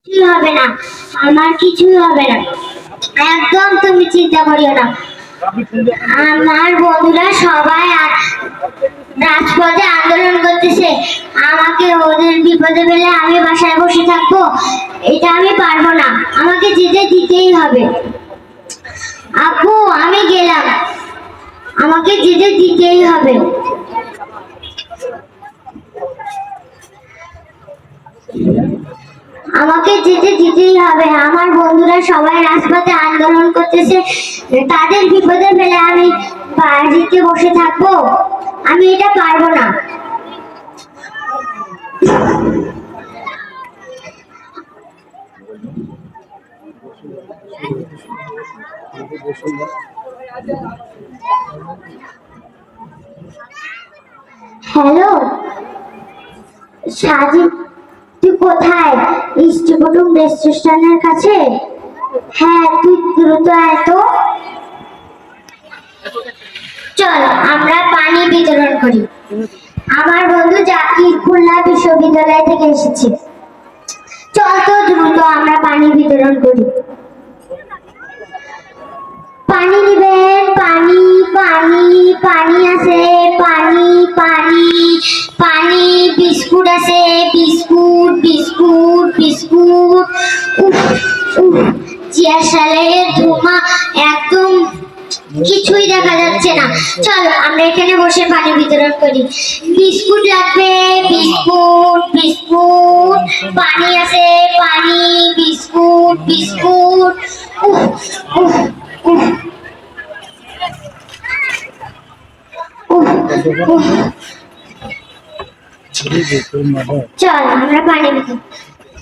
কিছুই হবে না, আমার কিছুই হবে না, একদম তুমি চিন্তা করিও না। আমার বন্ধুরা সবাই রাজপথে আন্দোলন করতেছে, আমাকে ওদের বিপদে ফেলে আমি বাসায় বসে থাকবো, এটা আমি পারবো না, আমাকে যেতে দিতেই হবে। আপু আমি গেলাম, আমাকে যেতে দিতেই হবে। আমাকে যেতে দিতেই হবে, আমার বন্ধুরা সবাই রাজপথে আন্দোলন করতেছে, তাদের বিপদে ফেলে আমি বাড়িতে বসে থাকবো, আমি এটা পারবো না। হ্যালো সাজিদ, তুই কোথায়? ইস্টকুটুম রেস্টুরেন্টের কাছে? হ্যাঁ তুই দ্রুত আয় তো। চল আমরা পানি বিতরণ করি। আমার বন্ধু জাকির খুলনা বিশ্ববিদ্যালয় থেকে এসেছে, চল তো দ্রুত আমরা পানি বিতরণ করি। পানি নিবেন, পানি পানি পানি আছে, পানি পানি পানি, বিস্কুট আছে, বিস্কুট বিস্কুট বিস্কুট। উফ উফ, চিয়াশালের ধোঁয়া, একদম কিছুই দেখা যাচ্ছে না। চলো আমরা এখানে বসে পানি বিতরণ করি। বিস্কুট লাগবে, বিস্কুট বিস্কুট, পানি আছে, পানি, বিস্কুট বিস্কুট। উফ উফ উফ উফ উফ। চল আমরা পানি বিতরণ।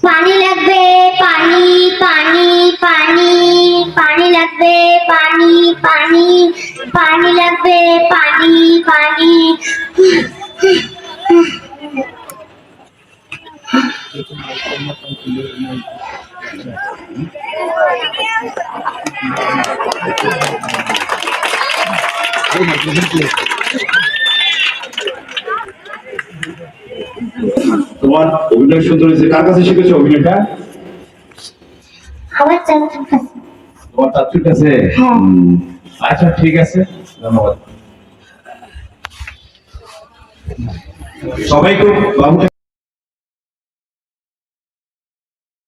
পানি লাগবে, পানি পানি পানি পানি লাগবে, পানি পানি পানি লাগবে, পানি পানি। তোমার অভিনয় সুন্দর হয়েছে, কার কাছে শিখেছো অভিনয়টা? আমার চাচার কাছে। তোমার চাচুর কাছে? হ্যাঁ। আচ্ছা ঠিক আছে, ধন্যবাদ। সবাই খুব বাবু